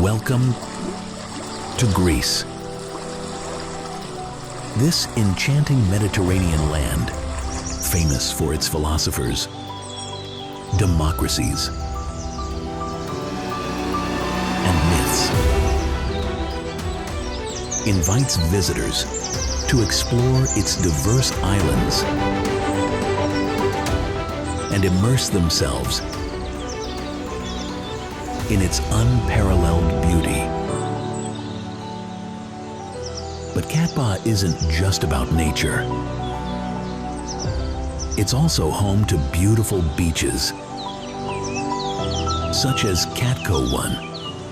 Welcome to Greece. This enchanting Mediterranean land, famous for its philosophers, democracies, and myths, invites visitors to explore its diverse islands and immerse themselves in its unparalleled beauty. But Katba isn't just about nature. It's also home to beautiful beaches, such as Katko One,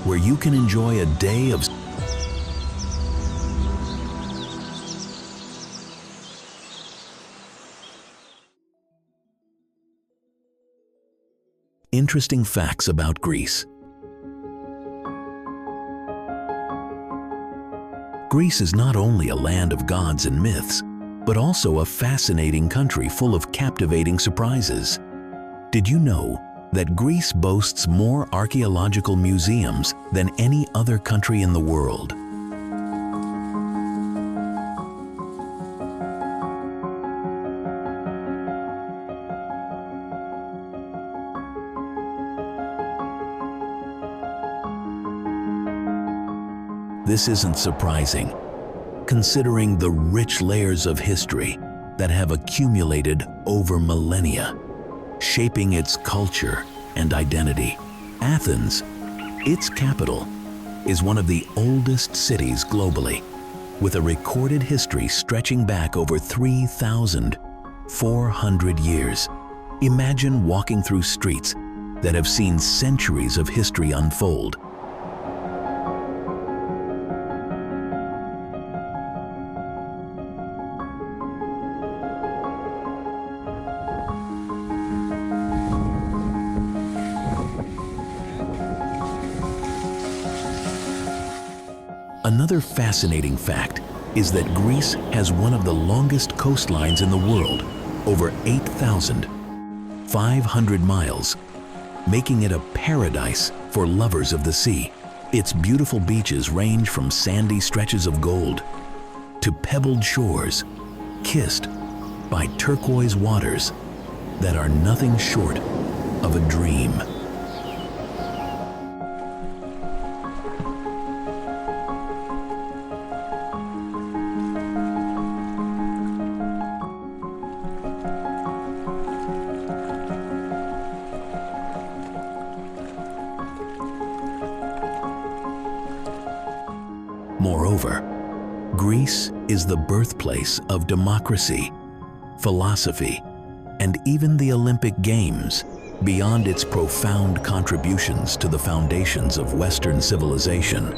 where you can enjoy a day of interesting facts about Greece. Greece is not only a land of gods and myths, but also a fascinating country full of captivating surprises. Did you know that Greece boasts more archaeological museums than any other country in the world? This isn't surprising, considering the rich layers of history that have accumulated over millennia, shaping its culture and identity. Athens, its capital, is one of the oldest cities globally, with a recorded history stretching back over 3,400 years. Imagine walking through streets that have seen centuries of history unfold. Another fascinating fact is that Greece has one of the longest coastlines in the world, over 8,500 miles, making it a paradise for lovers of the sea. Its beautiful beaches range from sandy stretches of gold to pebbled shores, kissed by turquoise waters that are nothing short of a dream. Moreover, Greece is the birthplace of democracy, philosophy, and even the Olympic Games. Beyond its profound contributions to the foundations of Western civilization,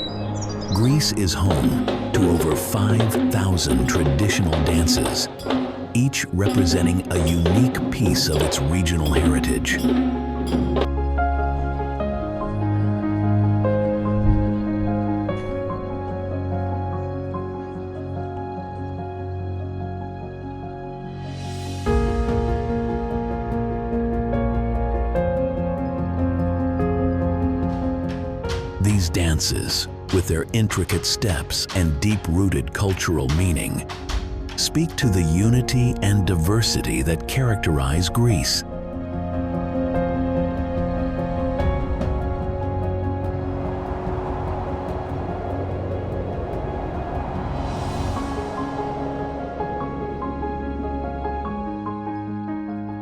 Greece is home to over 5,000 traditional dances, each representing a unique piece of its regional heritage. These dances, with their intricate steps and deep-rooted cultural meaning, speak to the unity and diversity that characterize Greece.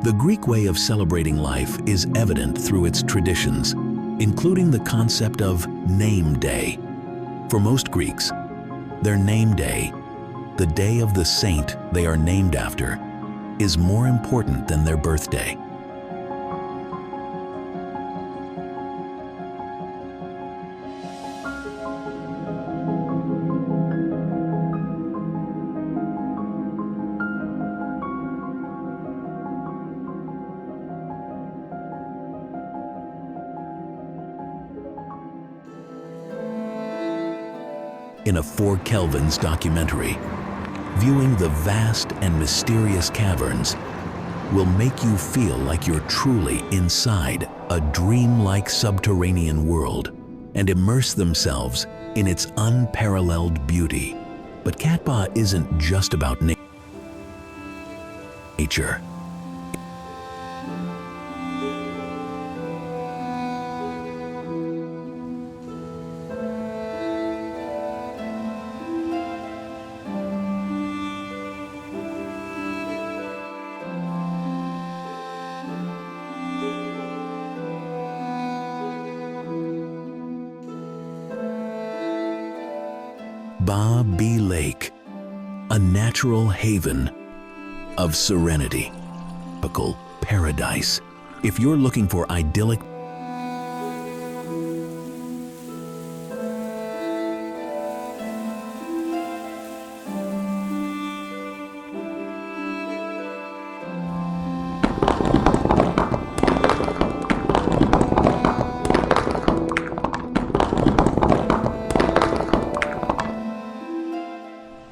The Greek way of celebrating life is evident through its traditions, including the concept of name day. For most Greeks, their name day, the day of the saint they are named after, is more important than their birthday. In a 4 Kelvins documentary, viewing the vast and mysterious caverns will make you feel like you're truly inside a dreamlike subterranean world. and immerse themselves in its unparalleled beauty. But Cat Ba isn't just about nature. Ba Bi Lake, a natural haven of serenity, tropical paradise. If you're looking for idyllic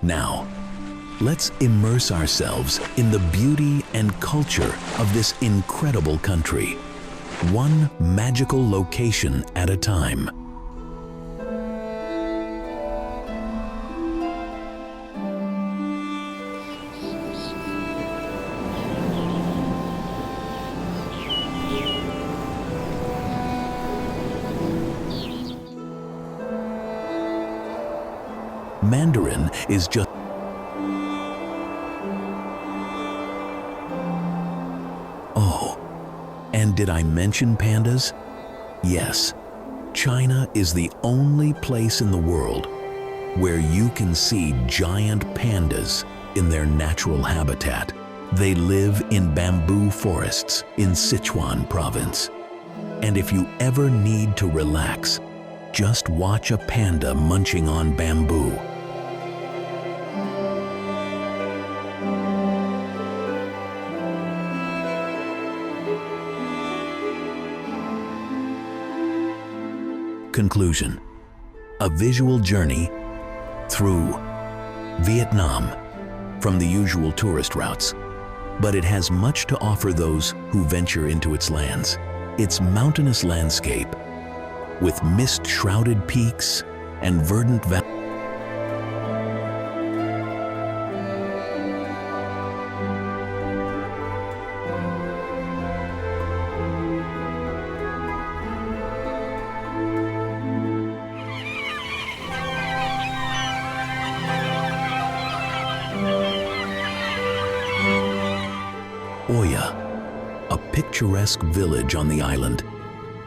Now, let's immerse ourselves in the beauty and culture of this incredible country, one magical location at a time. Mandarin is just and did I mention pandas? Yes, China is the only place in the world where you can see giant pandas in their natural habitat. They live in bamboo forests in Sichuan province. And if you ever need to relax, just watch a panda munching on bamboo. Conclusion: a visual journey through Vietnam from the usual tourist routes, but it has much to offer those who venture into its lands. Its mountainous landscape, with mist-shrouded peaks and verdant valleys, Oya, a picturesque village on the island,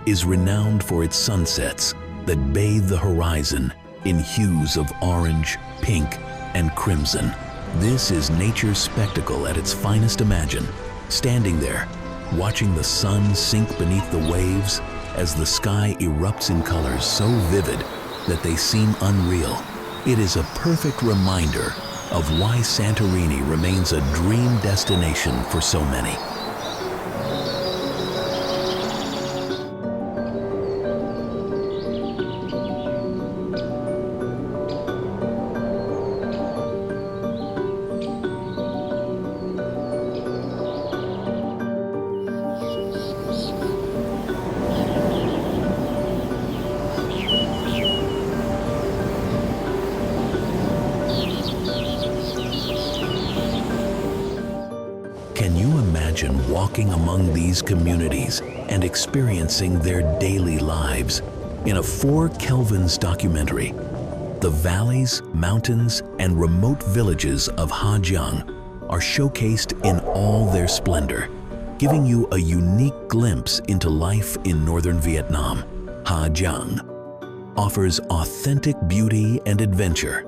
is renowned for its sunsets that bathe the horizon in hues of orange, pink, and crimson. This is nature's spectacle at its finest. Imagine standing there, watching the sun sink beneath the waves as the sky erupts in colors so vivid that they seem unreal. It is a perfect reminder of why Santorini remains a dream destination for so many. Can you imagine walking among these communities and experiencing their daily lives? In a 4 Kelvins documentary, the valleys, mountains, and remote villages of Ha Giang are showcased in all their splendor, giving you a unique glimpse into life in northern Vietnam. Ha Giang offers authentic beauty and adventure.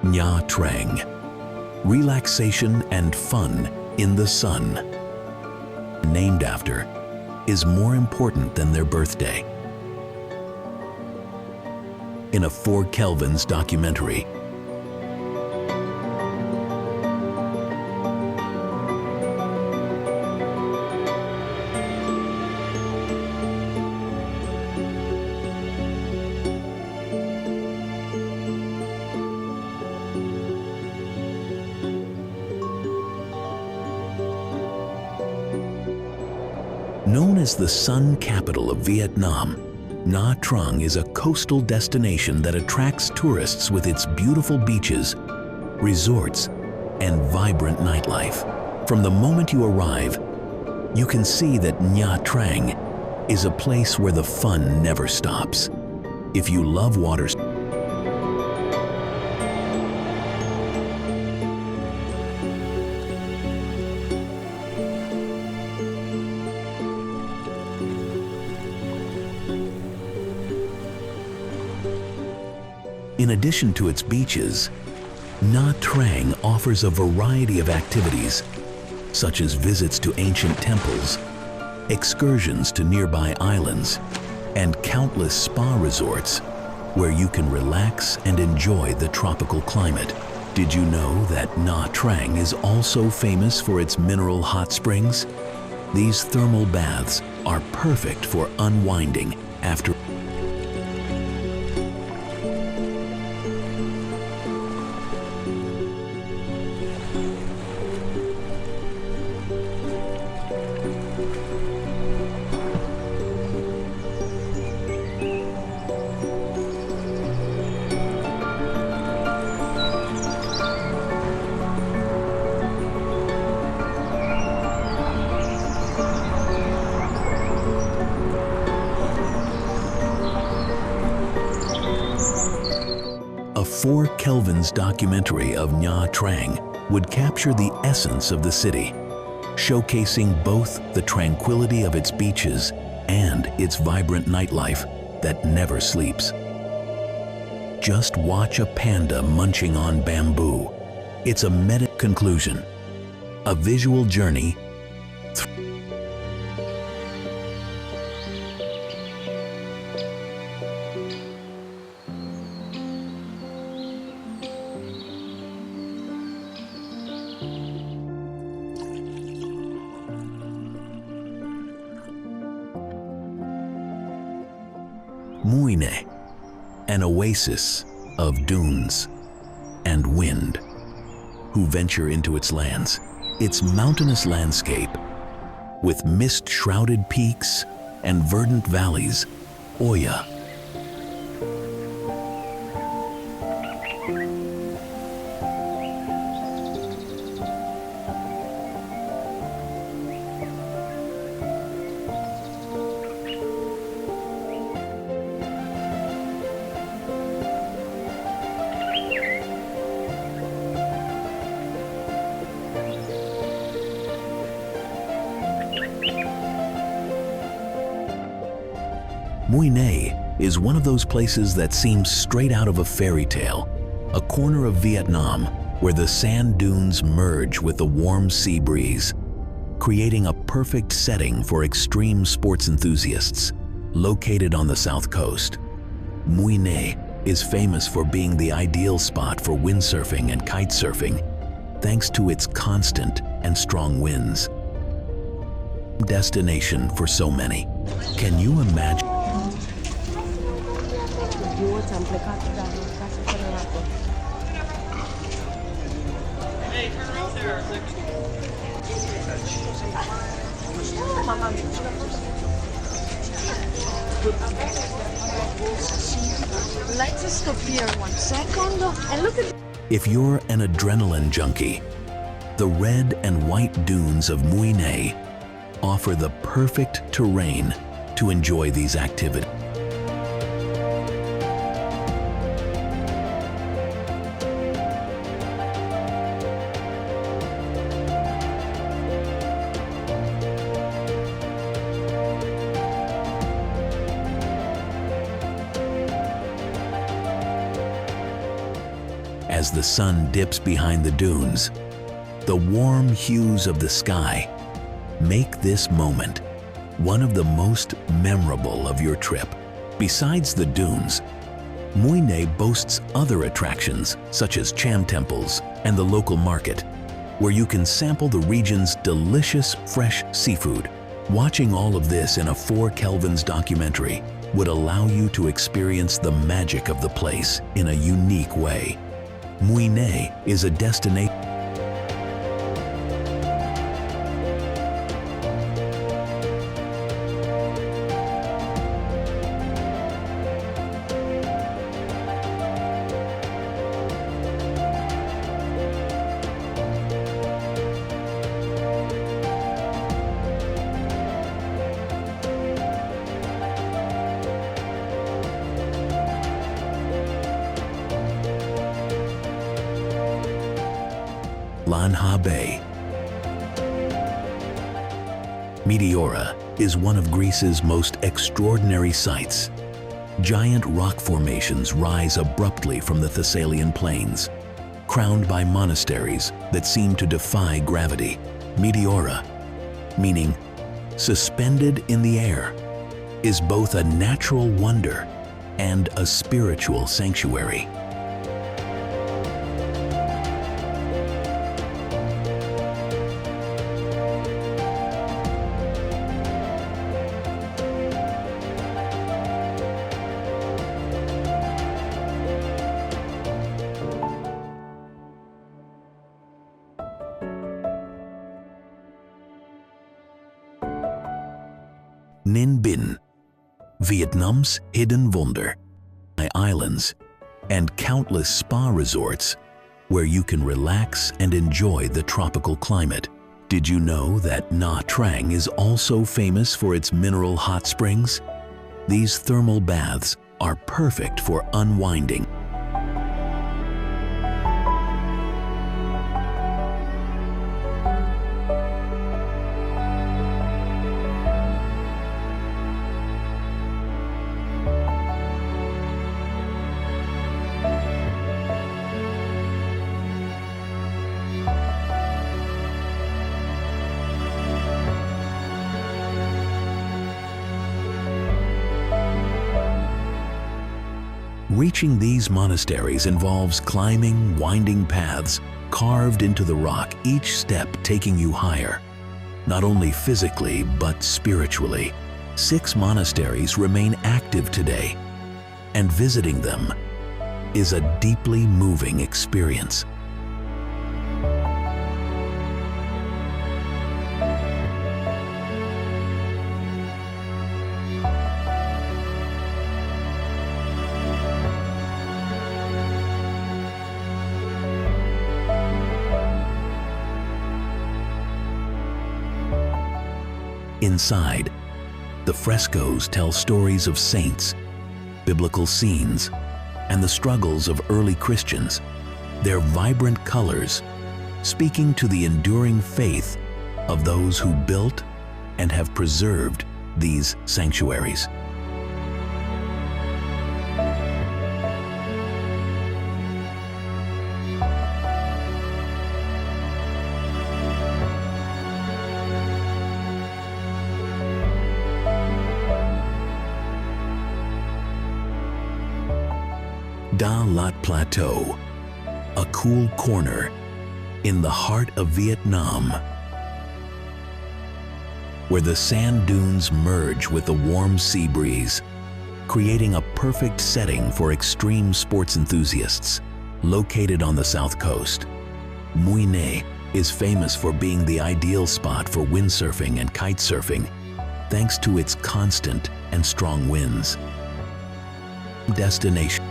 Nha Trang, relaxation and fun in the sun. Named after, is more important than their birthday. In a 4 Kelvins documentary, Known as the sun capital of Vietnam, Nha Trang is a coastal destination that attracts tourists with its beautiful beaches, resorts, and vibrant nightlife. From the moment you arrive, you can see that Nha Trang is a place where the fun never stops. If you love water, in addition to its beaches, Nha Trang offers a variety of activities, such as visits to ancient temples, excursions to nearby islands, and countless spa resorts where you can relax and enjoy the tropical climate. Did you know that Nha Trang is also famous for its mineral hot springs? These thermal baths are perfect for unwinding after A 4 Kelvins documentary of Nha Trang would capture the essence of the city, showcasing both the tranquility of its beaches and its vibrant nightlife that never sleeps. Just watch a panda munching on bamboo. It's a conclusion, a visual journey Mui Ne, an oasis of dunes and wind. Who venture into its lands, its mountainous landscape, with mist-shrouded peaks and verdant valleys, Oya. Mui Ne is one of those places that seems straight out of a fairy tale, a corner of Vietnam where the sand dunes merge with the warm sea breeze, creating a perfect setting for extreme sports enthusiasts. Located on the south coast, Mui Ne is famous for being the ideal spot for windsurfing and kite surfing, thanks to its constant and strong winds. Destination for so many. Can you imagine? Hey, turn around there. Let's just stop here 1 second and look at. If you're an adrenaline junkie, the red and white dunes of Mui Ne offer the perfect terrain to enjoy these activities. As the sun dips behind the dunes, the warm hues of the sky make this moment one of the most memorable of your trip. Besides the dunes, Mui Ne boasts other attractions such as Cham temples and the local market, where you can sample the region's delicious fresh seafood. Watching all of this in a 4 Kelvins documentary would allow you to experience the magic of the place in a unique way. Mui Ne is a destination Lanha Bay. Meteora is one of Greece's most extraordinary sights. Giant rock formations rise abruptly from the Thessalian plains, crowned by monasteries that seem to defy gravity. Meteora, meaning suspended in the air, is both a natural wonder and a spiritual sanctuary. Ninh Binh, Vietnam's hidden wonder, islands, and countless spa resorts where you can relax and enjoy the tropical climate. Did you know that Nha Trang is also famous for its mineral hot springs? These thermal baths are perfect for unwinding. Reaching these monasteries involves climbing winding paths carved into the rock, each step taking you higher, not only physically but spiritually. 6 monasteries remain active today, and visiting them is a deeply moving experience. Inside, the frescoes tell stories of saints, biblical scenes, and the struggles of early Christians, their vibrant colors speaking to the enduring faith of those who built and have preserved these sanctuaries. Da Lat Plateau, a cool corner in the heart of Vietnam, where the sand dunes merge with the warm sea breeze, creating a perfect setting for extreme sports enthusiasts. Located on the south coast, Mui Ne is famous for being the ideal spot for windsurfing and kite surfing, thanks to its constant and strong winds. Destination.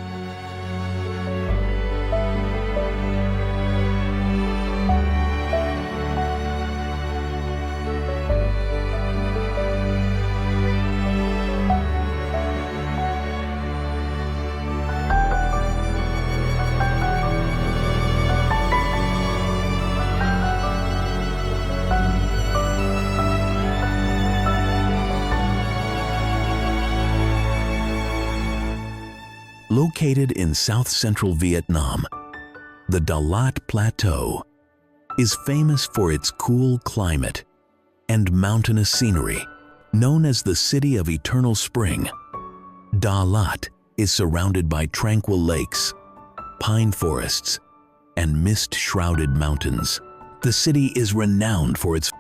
Located in south-central Vietnam, the Da Lat Plateau is famous for its cool climate and mountainous scenery. Known as the City of Eternal Spring, Da Lat is surrounded by tranquil lakes, pine forests, and mist-shrouded mountains. The city is renowned for its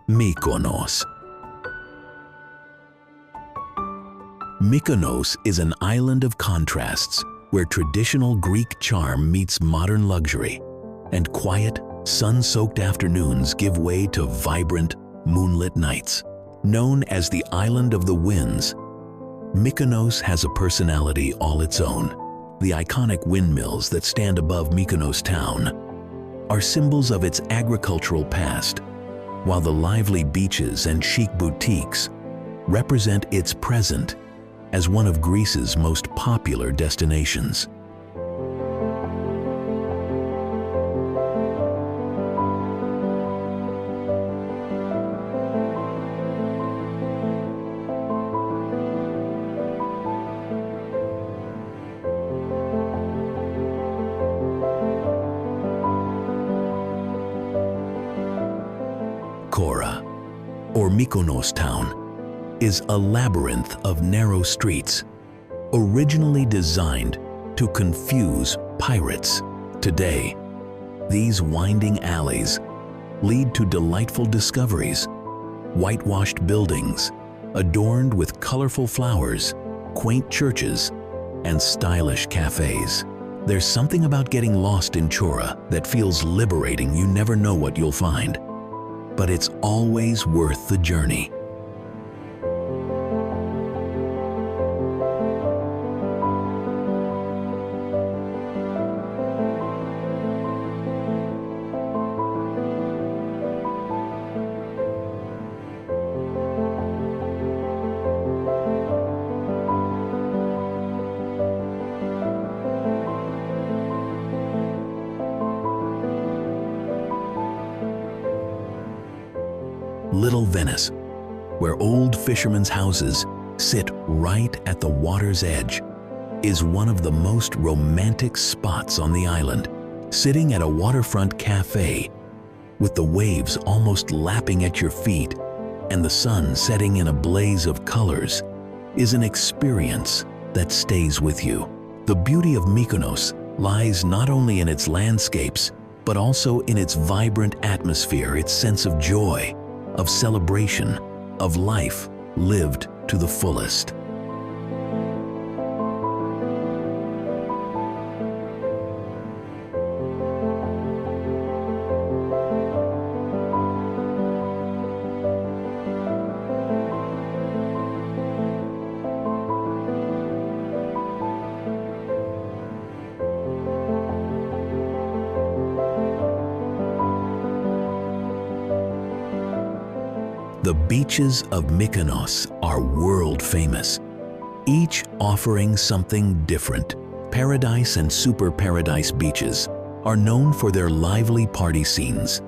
Mykonos. Mykonos is an island of contrasts where traditional Greek charm meets modern luxury, and quiet, sun-soaked afternoons give way to vibrant, moonlit nights. Known as the Island of the Winds, Mykonos has a personality all its own. The iconic windmills that stand above Mykonos town are symbols of its agricultural past, while the lively beaches and chic boutiques represent its present as one of Greece's most popular destinations. Kora, or Mykonos town, is a labyrinth of narrow streets, originally designed to confuse pirates. Today, these winding alleys lead to delightful discoveries: whitewashed buildings, adorned with colorful flowers, quaint churches, and stylish cafes. There's something about getting lost in Chora that feels liberating. You never know what you'll find, but it's always worth the journey. Little Venice, where old fishermen's houses sit right at the water's edge, is one of the most romantic spots on the island. Sitting at a waterfront cafe with the waves almost lapping at your feet and the sun setting in a blaze of colors is an experience that stays with you. The beauty of Mykonos lies not only in its landscapes, but also in its vibrant atmosphere, its sense of joy, of celebration, of life lived to the fullest. The beaches of Mykonos are world famous, each offering something different. Paradise and Super Paradise beaches are known for their lively party scenes,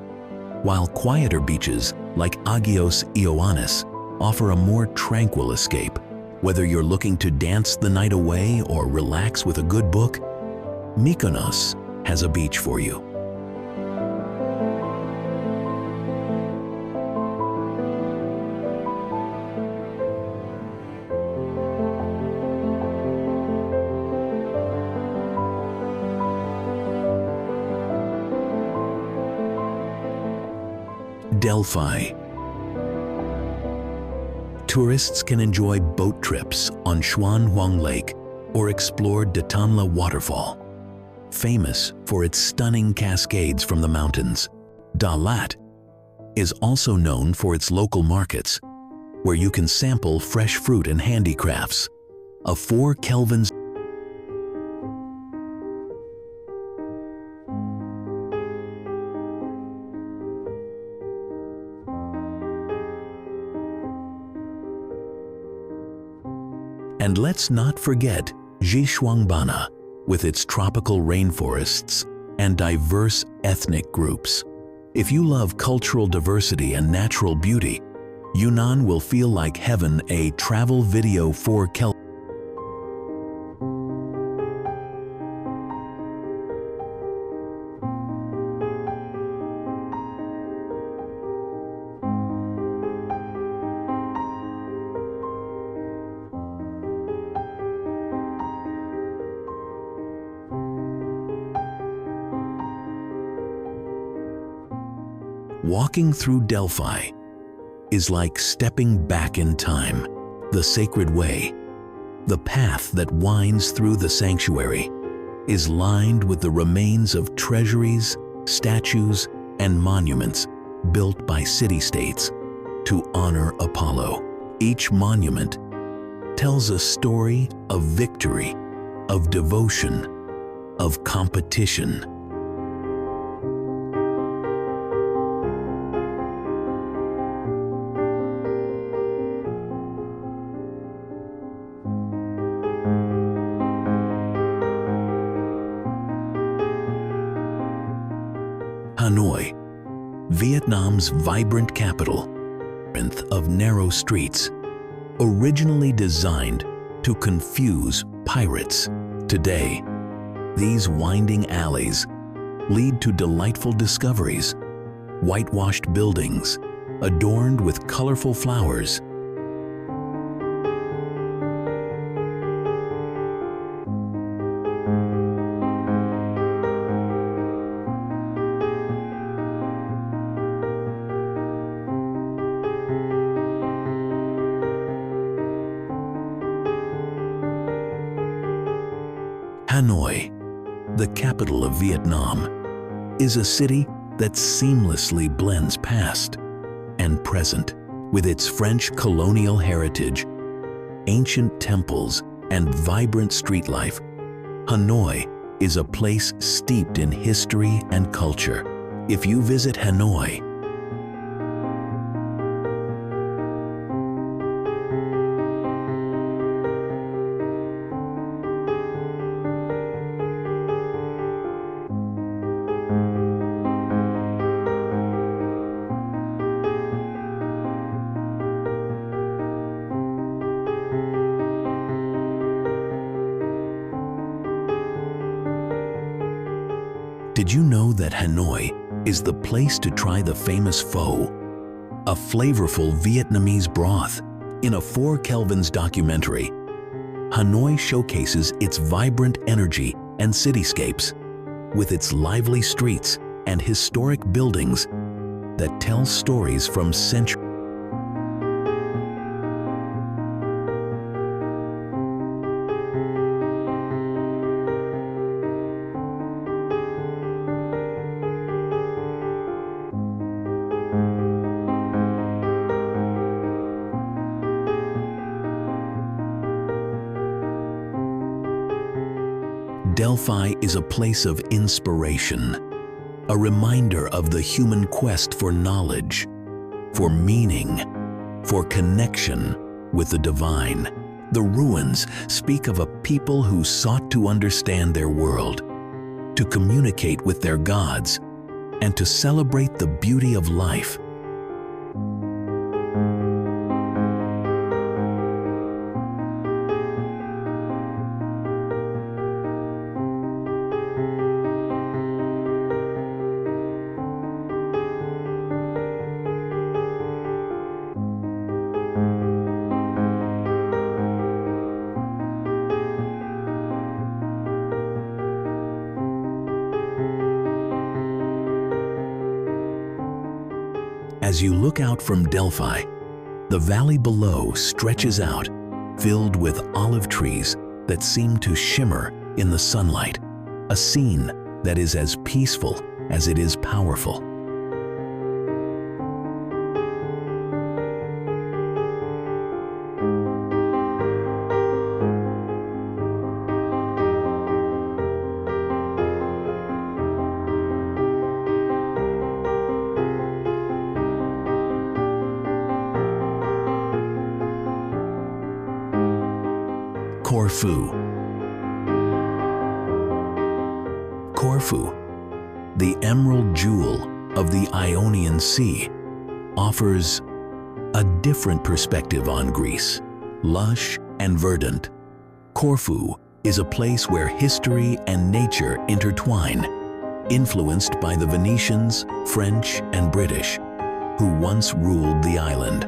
while quieter beaches like Agios Ioannis offer a more tranquil escape. Whether you're looking to dance the night away or relax with a good book, Mykonos has a beach for you. Delphi. Tourists can enjoy boat trips on Xuanhuang Lake or explore Datanla Waterfall, famous for its stunning cascades from the mountains. Dalat is also known for its local markets, where you can sample fresh fruit and handicrafts. A 4 Kelvin And let's not forget Xishuangbanna, with its tropical rainforests and diverse ethnic groups. If you love cultural diversity and natural beauty, Yunnan will feel like heaven. A travel video for Walking through Delphi is like stepping back in time. The sacred way, the path that winds through the sanctuary, is lined with the remains of treasuries, statues, and monuments built by city-states to honor Apollo. Each monument tells a story of victory, of devotion, of competition. Vietnam's vibrant capital, of narrow streets, originally designed to confuse pirates. Today, these winding alleys lead to delightful discoveries, whitewashed buildings adorned with colorful flowers. Hanoi, the capital of Vietnam, is a city that seamlessly blends past and present. With its French colonial heritage, ancient temples, and vibrant street life, Hanoi is a place steeped in history and culture. If you visit Hanoi, did you know that Hanoi is the place to try the famous pho, a flavorful Vietnamese broth? In a 4 Kelvins documentary, Hanoi showcases its vibrant energy and cityscapes, with its lively streets and historic buildings that tell stories from centuries. Delphi is a place of inspiration, a reminder of the human quest for knowledge, for meaning, for connection with the divine. The ruins speak of a people who sought to understand their world, to communicate with their gods, and to celebrate the beauty of life. As you look out from Delphi, the valley below stretches out, filled with olive trees that seem to shimmer in the sunlight, a scene that is as peaceful as it is powerful. Corfu. Corfu, the emerald jewel of the Ionian Sea, offers a different perspective on Greece. Lush and verdant, Corfu is a place where history and nature intertwine, influenced by the Venetians, French, and British, who once ruled the island.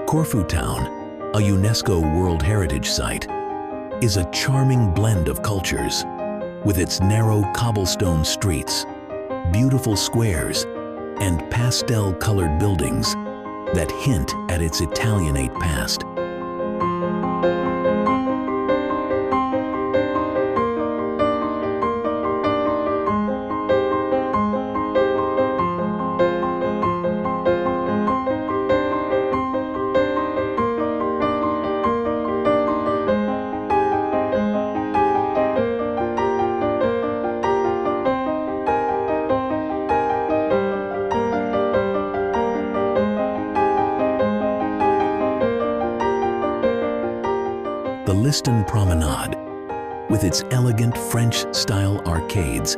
Corfu Town, a UNESCO World Heritage Site, is a charming blend of cultures, with its narrow cobblestone streets, beautiful squares, and pastel-colored buildings that hint at its Italianate past. Liston Promenade, with its elegant French-style arcades,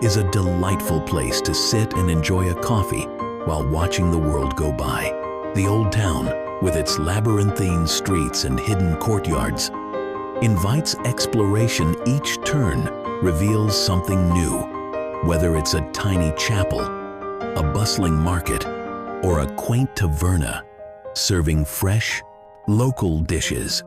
is a delightful place to sit and enjoy a coffee while watching the world go by. The Old Town, with its labyrinthine streets and hidden courtyards, invites exploration. Each turn reveals something new, whether it's a tiny chapel, a bustling market, or a quaint taverna serving fresh, local dishes.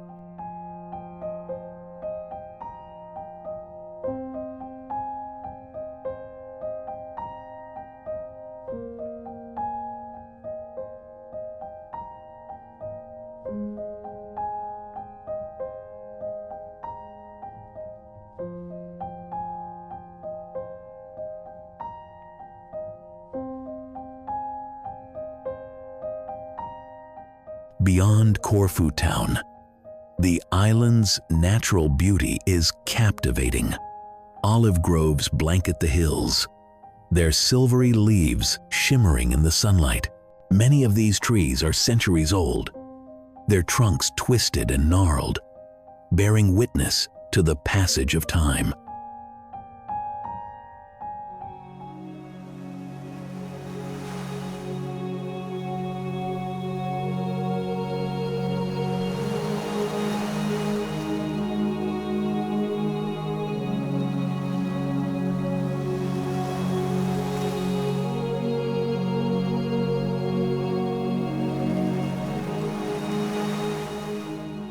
Beyond Corfu town, the island's natural beauty is captivating. Olive groves blanket the hills, their silvery leaves shimmering in the sunlight. Many of these trees are centuries old, their trunks twisted and gnarled, bearing witness to the passage of time.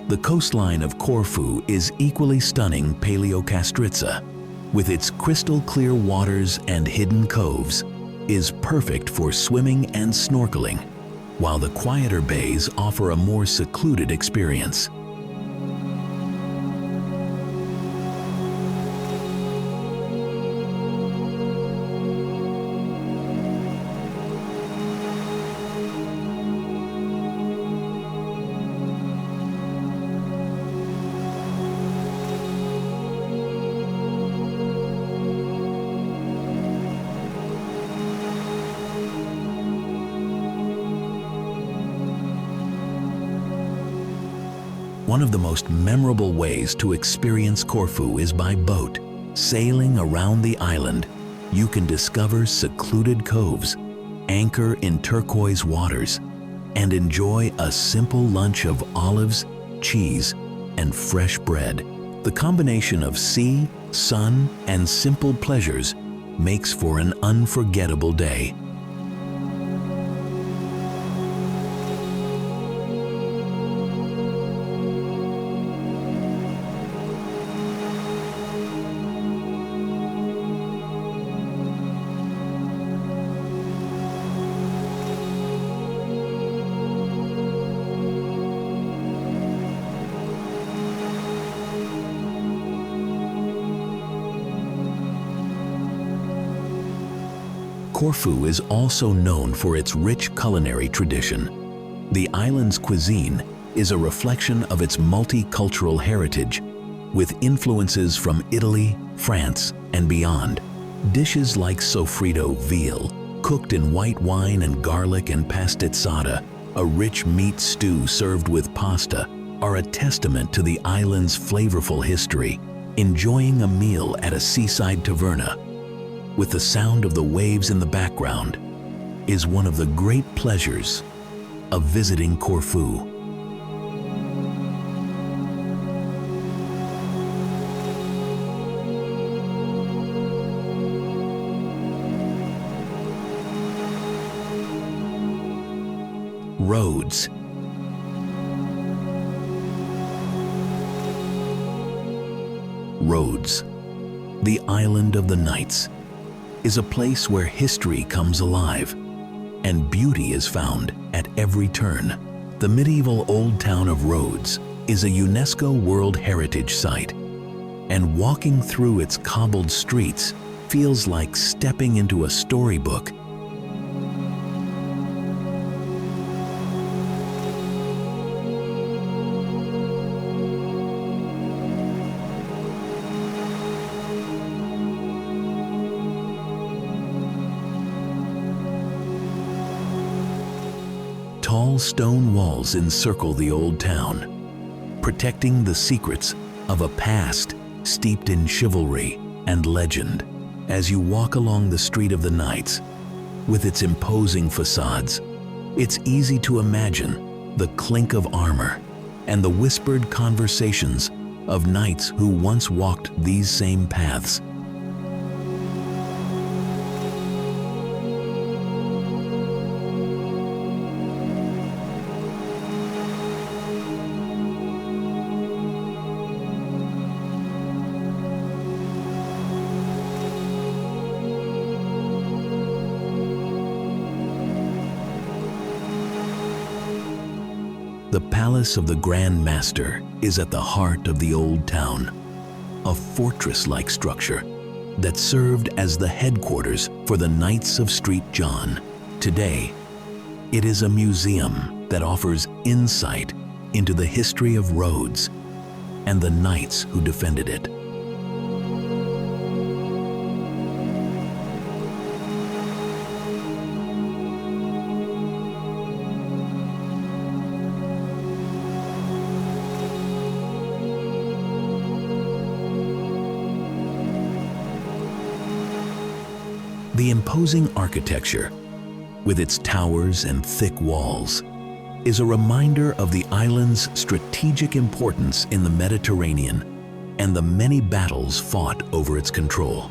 The coastline of Corfu is equally stunning. Paleocastritsa, with its crystal-clear waters and hidden coves, is perfect for swimming and snorkeling, while the quieter bays offer a more secluded experience. One of the most memorable ways to experience Corfu is by boat. Sailing around the island, you can discover secluded coves, anchor in turquoise waters, and enjoy a simple lunch of olives, cheese, and fresh bread. The combination of sea, sun, and simple pleasures makes for an unforgettable day. Corfu is also known for its rich culinary tradition. The island's cuisine is a reflection of its multicultural heritage, with influences from Italy, France, and beyond. Dishes like sofrito veal, cooked in white wine and garlic, and pastizzata, a rich meat stew served with pasta, are a testament to the island's flavorful history. Enjoying a meal at a seaside taverna, with the sound of the waves in the background, is one of the great pleasures of visiting Corfu. Rhodes. Rhodes, the island of the Knights, is a place where history comes alive and beauty is found at every turn. The medieval old town of Rhodes is a UNESCO World Heritage Site, and walking through its cobbled streets feels like stepping into a storybook. Tall stone walls encircle the old town, protecting the secrets of a past steeped in chivalry and legend. As you walk along the Street of the Knights, with its imposing facades, it's easy to imagine the clink of armor and the whispered conversations of knights who once walked these same paths. The Palace of the Grand Master is at the heart of the Old Town, a fortress-like structure that served as the headquarters for the Knights of St. John. Today, it is a museum that offers insight into the history of Rhodes and the knights who defended it. The imposing architecture, with its towers and thick walls, is a reminder of the island's strategic importance in the Mediterranean and the many battles fought over its control.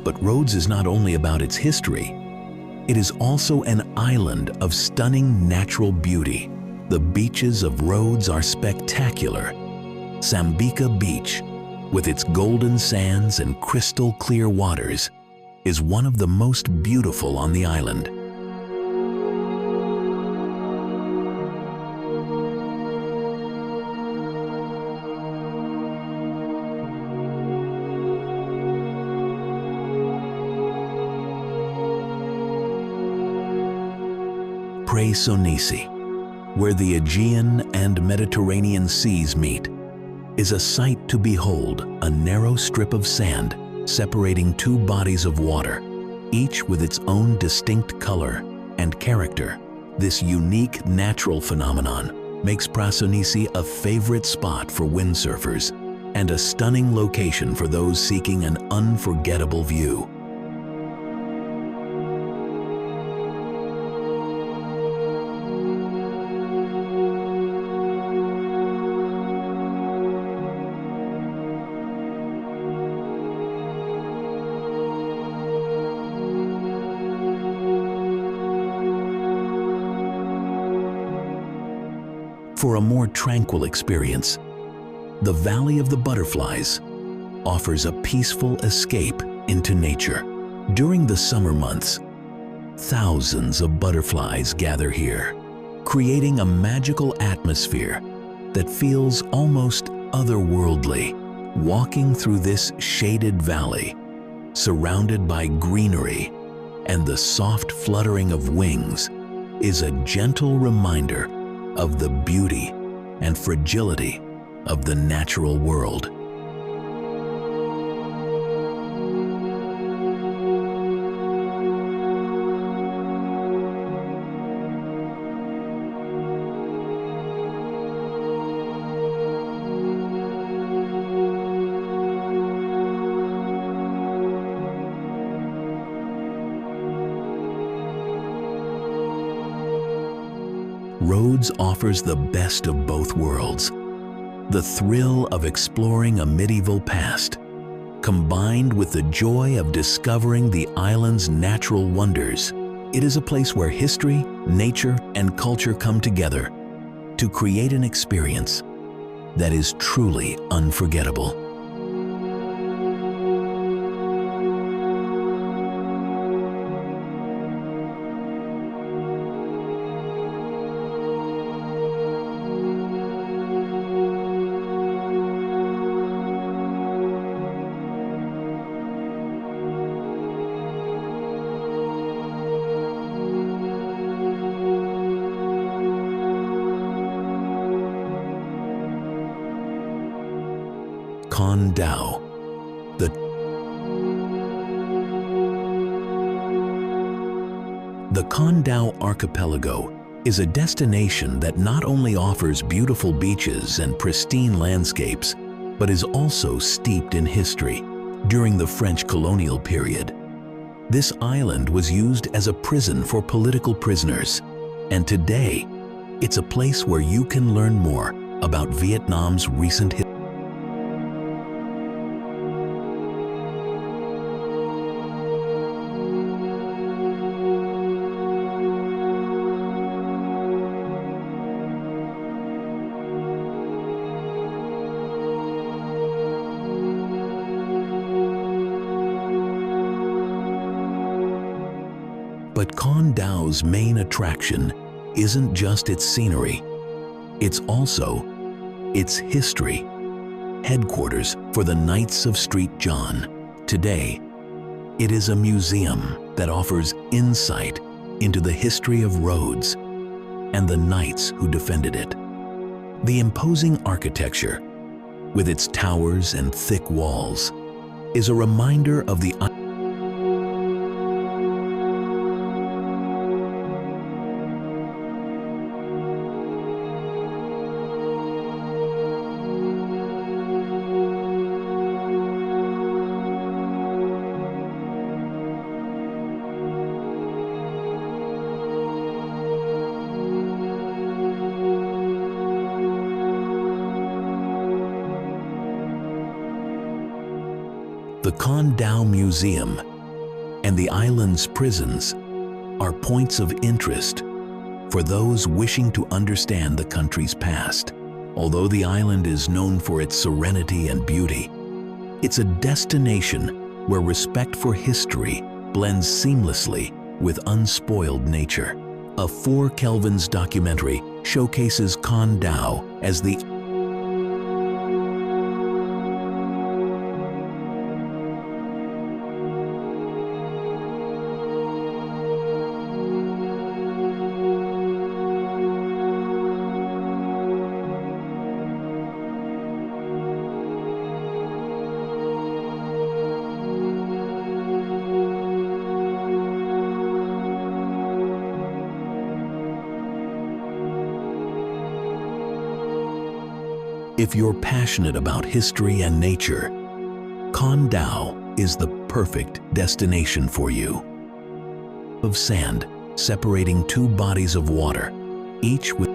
But Rhodes is not only about its history, it is also an island of stunning natural beauty. The beaches of Rhodes are spectacular. Sambuca Beach, with its golden sands and crystal clear waters, is one of the most beautiful on the island. Sonisi, where the Aegean and Mediterranean seas meet, is a sight to behold, a narrow strip of sand separating two bodies of water, each with its own distinct color and character. This unique natural phenomenon makes Prasonisi a favorite spot for windsurfers and a stunning location for those seeking an unforgettable view. For a more tranquil experience, the Valley of the Butterflies offers a peaceful escape into nature. During the summer months, thousands of butterflies gather here, creating a magical atmosphere that feels almost otherworldly. Walking through this shaded valley, surrounded by greenery and the soft fluttering of wings, is a gentle reminder of the beauty and fragility of the natural world. Rhodes offers the best of both worlds. The thrill of exploring a medieval past, combined with the joy of discovering the island's natural wonders. It is a place where history, nature, and culture come together to create an experience that is truly unforgettable. Con Dao. The Con Dao archipelago is a destination that not only offers beautiful beaches and pristine landscapes, but is also steeped in history. During the French colonial period, this island was used as a prison for political prisoners, and today, it's a place where you can learn more about Vietnam's recent history. But Con Dao's main attraction isn't just its scenery, it's also its history. Headquarters for the Knights of St. John. Today, it is a museum that offers insight into the history of Rhodes and the knights who defended it. The imposing architecture, with its towers and thick walls, is a reminder of the The Con Dao Museum and the island's prisons are points of interest for those wishing to understand the country's past. Although the island is known for its serenity and beauty, it's a destination where respect for history blends seamlessly with unspoiled nature. A 4 Kelvins documentary showcases Con Dao as the If you're passionate about history and nature, Con Dao is the perfect destination for you. Of sand separating 2 bodies of water, each with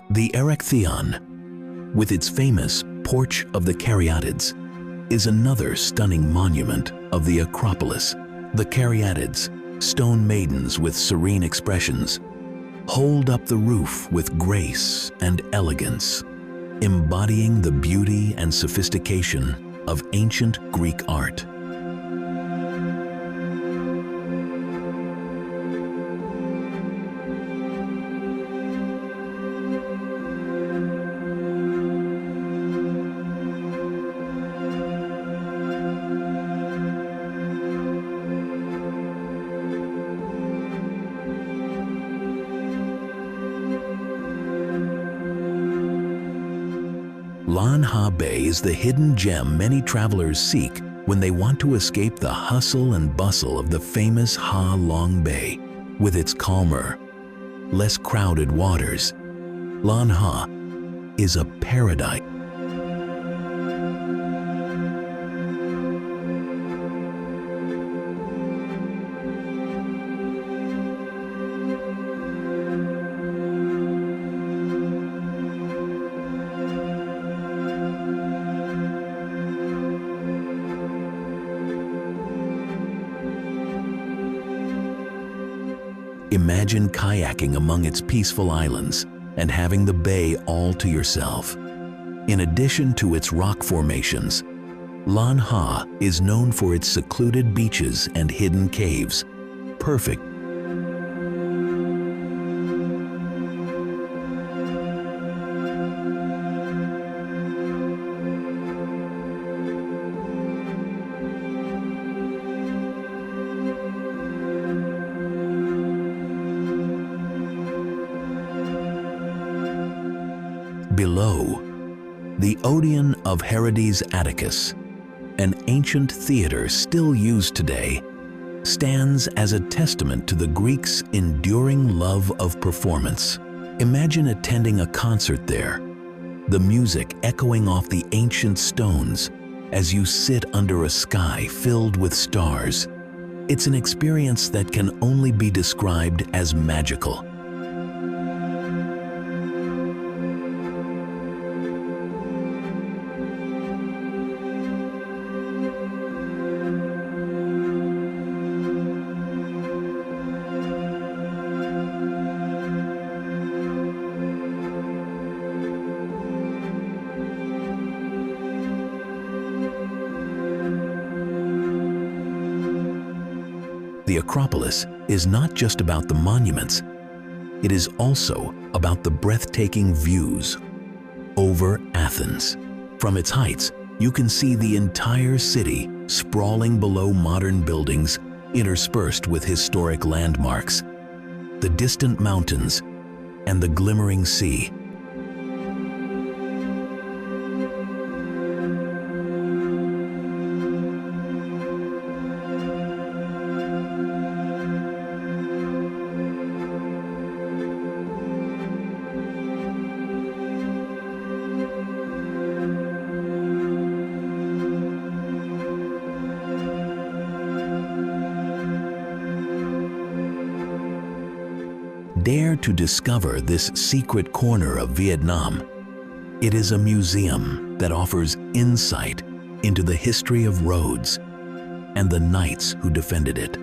the Erechtheion, with its famous Porch of the Caryatids, is another stunning monument of the Acropolis. The Caryatids, stone maidens with serene expressions, hold up the roof with grace and elegance, embodying the beauty and sophistication of ancient Greek art. Lan Ha Bay is the hidden gem many travelers seek when they want to escape the hustle and bustle of the famous Ha Long Bay. With its calmer, less crowded waters, Lan Ha is a paradise. Imagine kayaking among its peaceful islands and having the bay all to yourself. In addition to its rock formations, Lan Ha is known for its secluded beaches and hidden caves, perfect Below, the Odeon of Herodes Atticus, an ancient theater still used today, stands as a testament to the Greeks' enduring love of performance. Imagine attending a concert there, the music echoing off the ancient stones as you sit under a sky filled with stars. It's an experience that can only be described as magical. The Acropolis is not just about the monuments, it is also about the breathtaking views over Athens. From its heights, you can see the entire city sprawling below modern buildings interspersed with historic landmarks, the distant mountains, and the glimmering sea. Dare to discover this secret corner of Vietnam. It is a museum that offers insight into the history of Rhodes and the knights who defended it.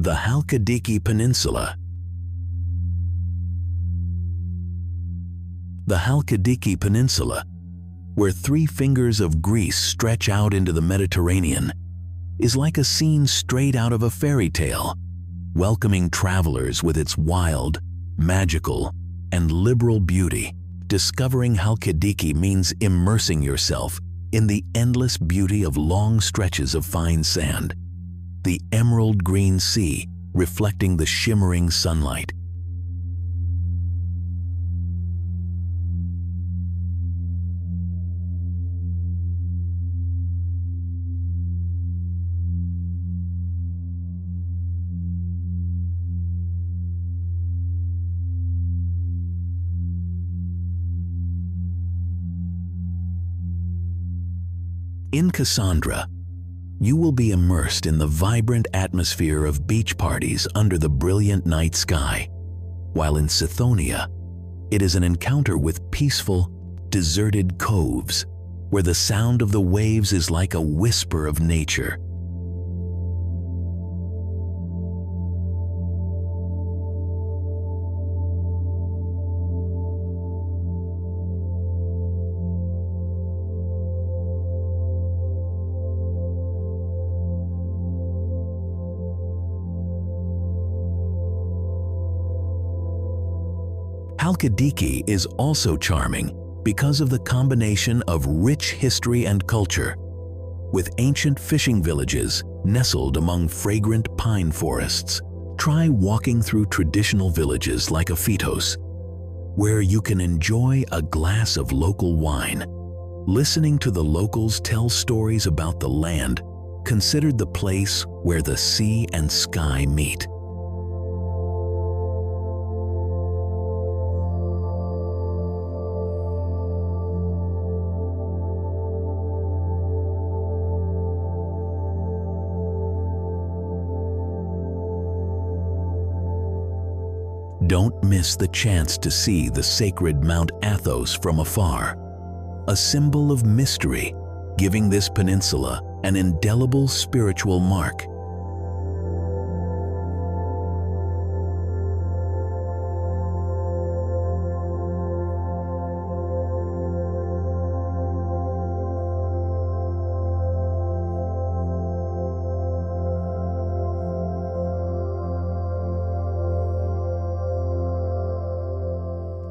The Halkidiki Peninsula. The Halkidiki Peninsula, where 3 fingers of Greece stretch out into the Mediterranean, is like a scene straight out of a fairy tale, welcoming travelers with its wild, magical, and liberal beauty. Discovering Halkidiki means immersing yourself in the endless beauty of long stretches of fine sand, the emerald green sea reflecting the shimmering sunlight. In Cassandra, you will be immersed in the vibrant atmosphere of beach parties under the brilliant night sky, while in Sithonia, it is an encounter with peaceful, deserted coves, where the sound of the waves is like a whisper of nature. Halkidiki is also charming because of the combination of rich history and culture, with ancient fishing villages nestled among fragrant pine forests. Try walking through traditional villages like Aphytos, where you can enjoy a glass of local wine, listening to the locals tell stories about the land considered the place where the sea and sky meet. Don't miss the chance to see the sacred Mount Athos from afar, a symbol of mystery, giving this peninsula an indelible spiritual mark.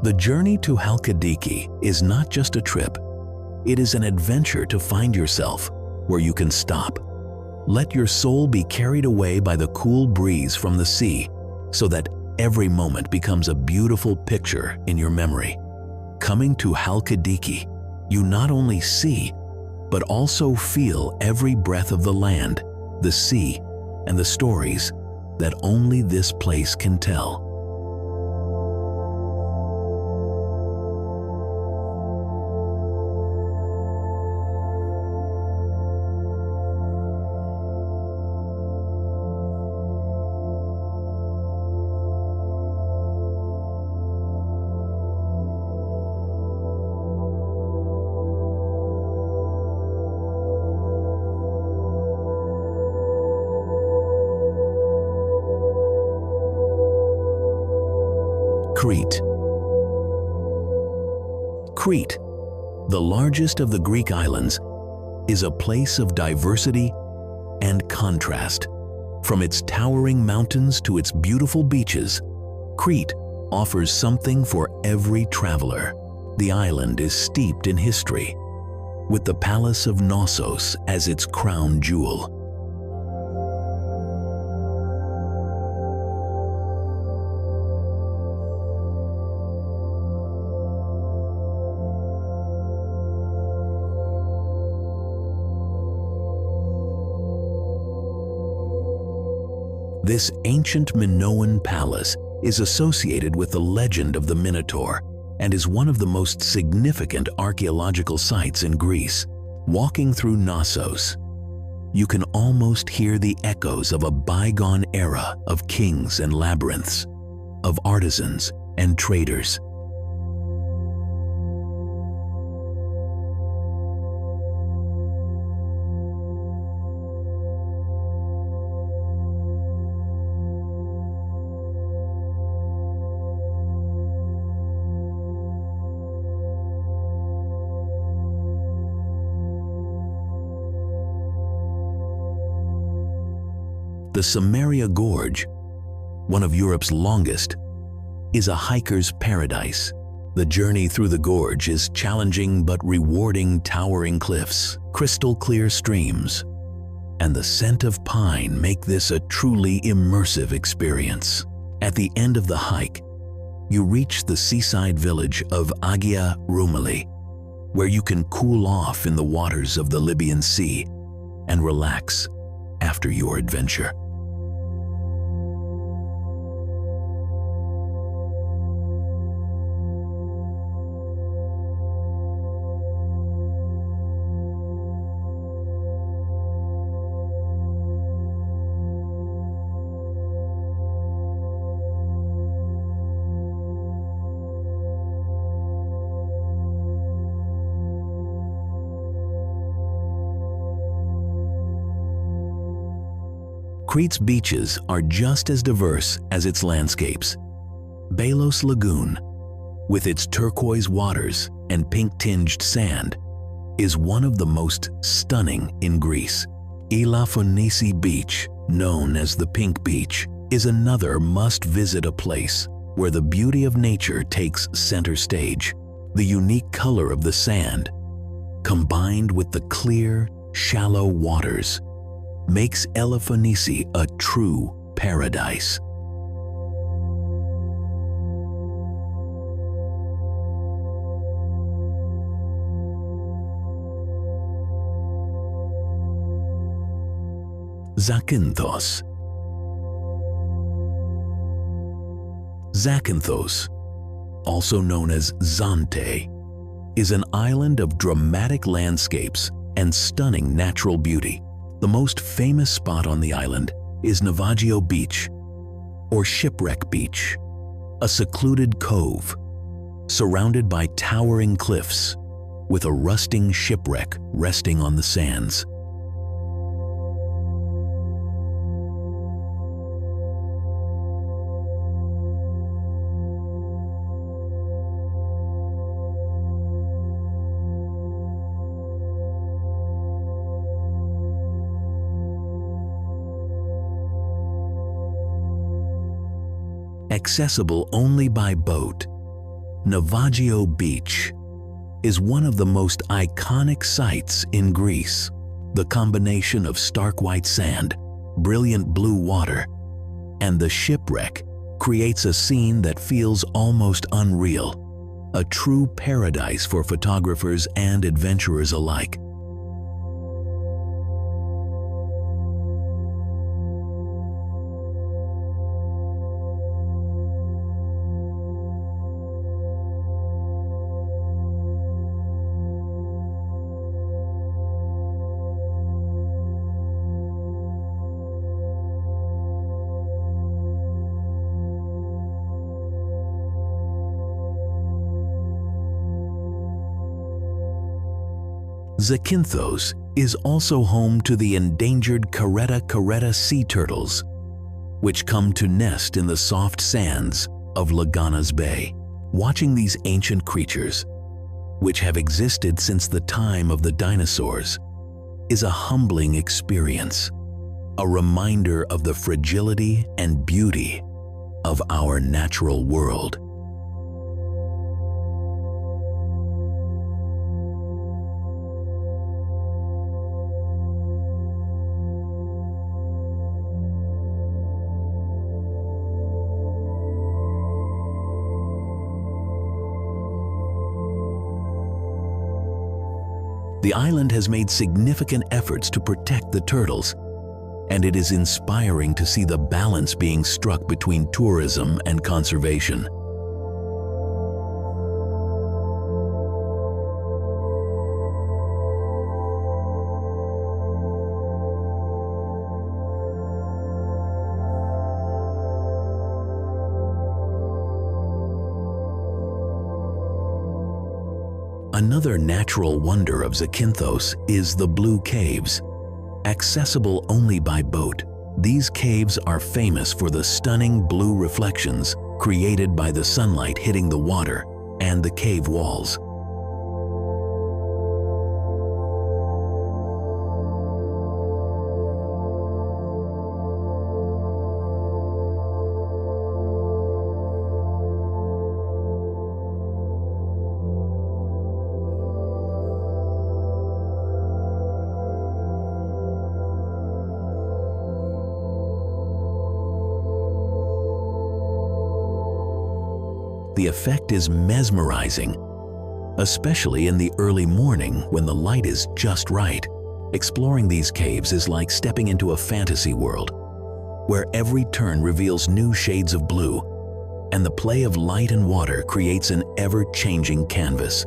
The journey to Halkidiki is not just a trip. It is an adventure to find yourself where you can stop. Let your soul be carried away by the cool breeze from the sea so that every moment becomes a beautiful picture in your memory. Coming to Halkidiki, you not only see, but also feel every breath of the land, the sea, and the stories that only this place can tell. Crete. Crete, the largest of the Greek islands, is a place of diversity and contrast. From its towering mountains to its beautiful beaches, Crete offers something for every traveler. The island is steeped in history, with the Palace of Knossos as its crown jewel. This ancient Minoan palace is associated with the legend of the Minotaur and is one of the most significant archaeological sites in Greece. Walking through Knossos, you can almost hear the echoes of a bygone era of kings and labyrinths, of artisans and traders. The Samaria Gorge, one of Europe's longest, is a hiker's paradise. The journey through the gorge is challenging but rewarding. Towering cliffs, crystal clear streams, and the scent of pine make this a truly immersive experience. At the end of the hike, you reach the seaside village of Agia Rumeli, where you can cool off in the waters of the Libyan Sea and relax after your adventure. Crete's beaches are just as diverse as its landscapes. Belos Lagoon, with its turquoise waters and pink-tinged sand, is one of the most stunning in Greece. Elafonisi Beach, known as the Pink Beach, is another must-visit, a place where the beauty of nature takes center stage. The unique color of the sand, combined with the clear, shallow waters, makes Elafonisi a true paradise. Zakynthos. Zakynthos, also known as Zante, is an island of dramatic landscapes and stunning natural beauty. The most famous spot on the island is Navajo Beach, or Shipwreck Beach, a secluded cove surrounded by towering cliffs with a rusting shipwreck resting on the sands. Accessible only by boat, Navajo Beach is one of the most iconic sights in Greece. The combination of stark white sand, brilliant blue water, and the shipwreck creates a scene that feels almost unreal, a true paradise for photographers and adventurers alike. Zakynthos is also home to the endangered caretta sea turtles, which come to nest in the soft sands of Lagana's Bay. Watching these ancient creatures, which have existed since the time of the dinosaurs, is a humbling experience, a reminder of the fragility and beauty of our natural world. The island has made significant efforts to protect the turtles, and it is inspiring to see the balance being struck between tourism and conservation. Another natural wonder of Zakynthos is the Blue Caves. Accessible only by boat, these caves are famous for the stunning blue reflections created by the sunlight hitting the water and the cave walls. The effect is mesmerizing, especially in the early morning when the light is just right. Exploring these caves is like stepping into a fantasy world, where every turn reveals new shades of blue, and the play of light and water creates an ever-changing canvas.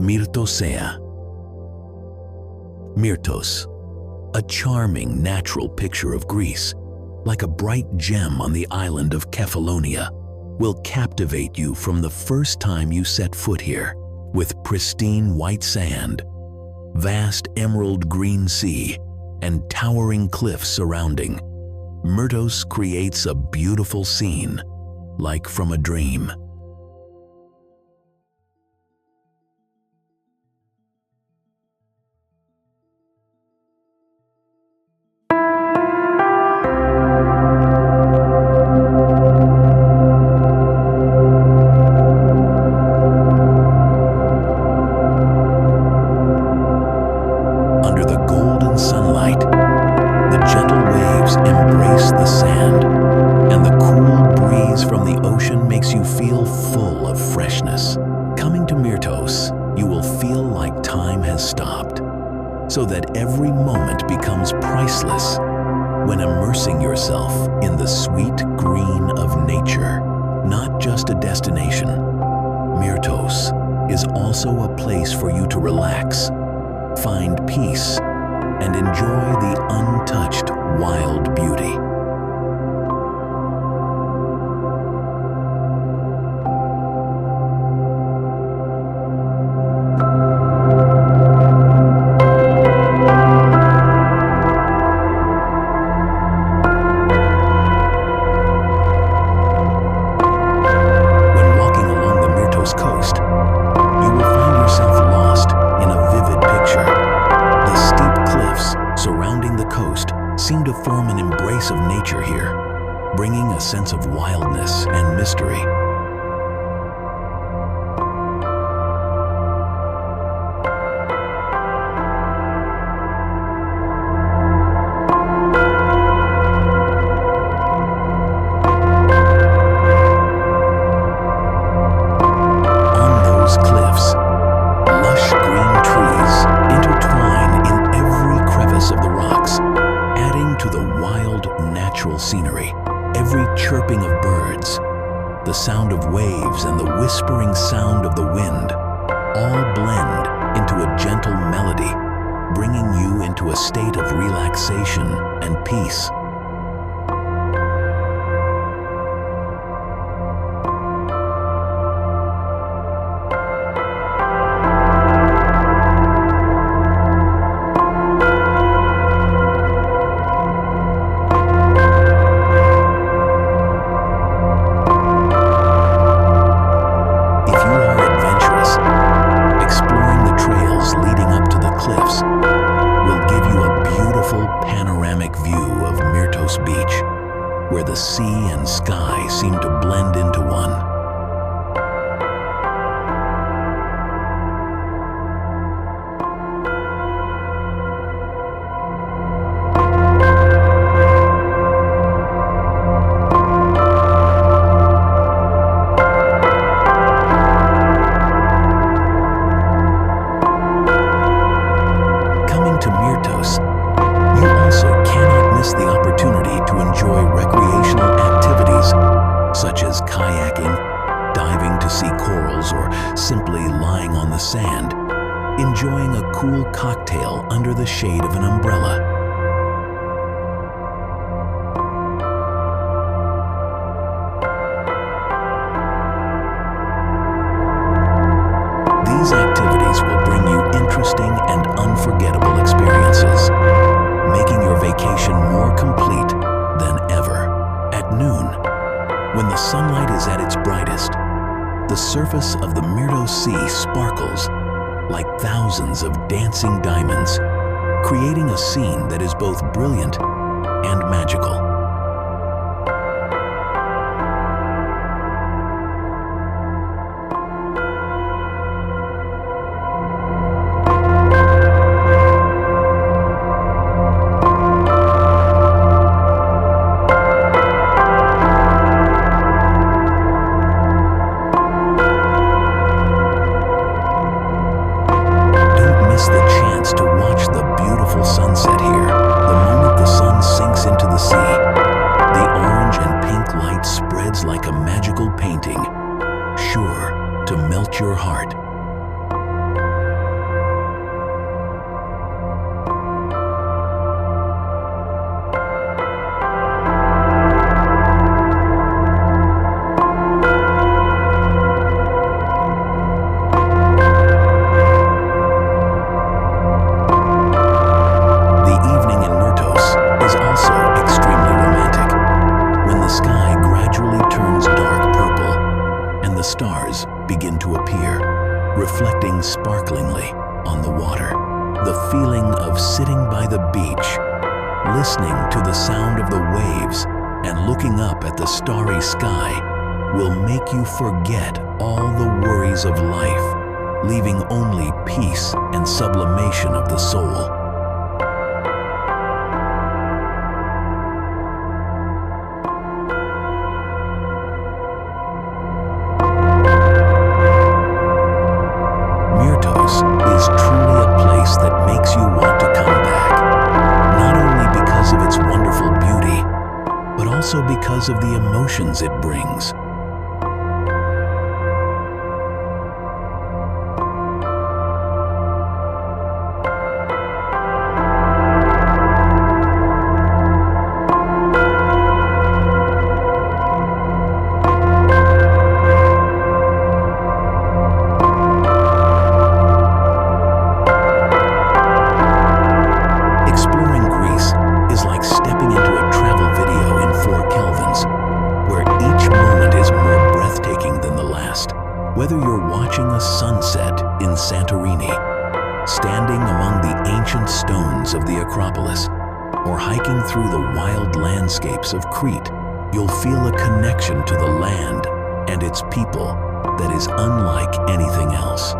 Myrtosea. Myrtos, a charming natural picture of Greece, like a bright gem on the island of Kefalonia, will captivate you from the first time you set foot here. With pristine white sand, vast emerald green sea, and towering cliffs surrounding, Myrtos creates a beautiful scene, like from a dream. Under the golden sunlight, the gentle waves embrace the sand, and the cool breeze from the ocean makes you feel full of freshness. Coming to Myrtos, you will feel like time has stopped, so that every moment becomes priceless when immersing yourself in the sweet green of nature. Not just a destination, Myrtos is also a place for you to relax, find peace, and enjoy the untouched wild beauty. seem to form an embrace of nature here, bringing a sense of wildness and mystery. Scenery, every chirping of birds, the sound of waves and the whispering sound of the wind, all blend into a gentle melody, bringing you into a state of relaxation and peace. Where the sea and sky seem to blend into one. Coming to Myrtos, you also cannot miss the opportunity to enjoy recreational activities such as kayaking, diving to see corals, or simply lying on the sand, enjoying a cool cocktail under the shade of an umbrella. These activities will bring you interesting and unforgettable experiences, making your vacation more complete than ever. At noon, when the sunlight is at its brightest, the surface of the Myrtos Sea sparkles like thousands of dancing diamonds, creating a scene that is both brilliant and magical. To watch the beautiful sunset here, the moment the sun sinks into the sea. The orange and pink light spreads like a magical painting, sure to melt your heart. The stars begin to appear, reflecting sparklingly on the water. The feeling of sitting by the beach, listening to the sound of the waves, and looking up at the starry sky will make you forget all the worries of life, leaving only peace and sublimation of the soul. Is truly a place that makes you want to come back, not only because of its wonderful beauty, but also because of the emotions it brings. Whether you're watching a sunset in Santorini, standing among the ancient stones of the Acropolis, or hiking through the wild landscapes of Crete, you'll feel a connection to the land and its people that is unlike anything else.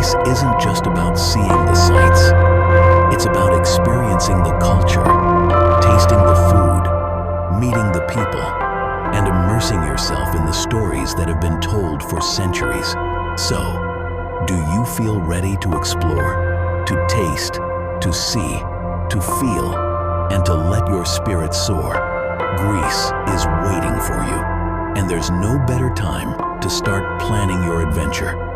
Greece isn't just about seeing the sights. It's about experiencing the culture, tasting the food, meeting the people, and immersing yourself in the stories that have been told for centuries. So, do you feel ready to explore, to taste, to see, to feel, and to let your spirit soar? Greece is waiting for you, and there's no better time to start planning your adventure.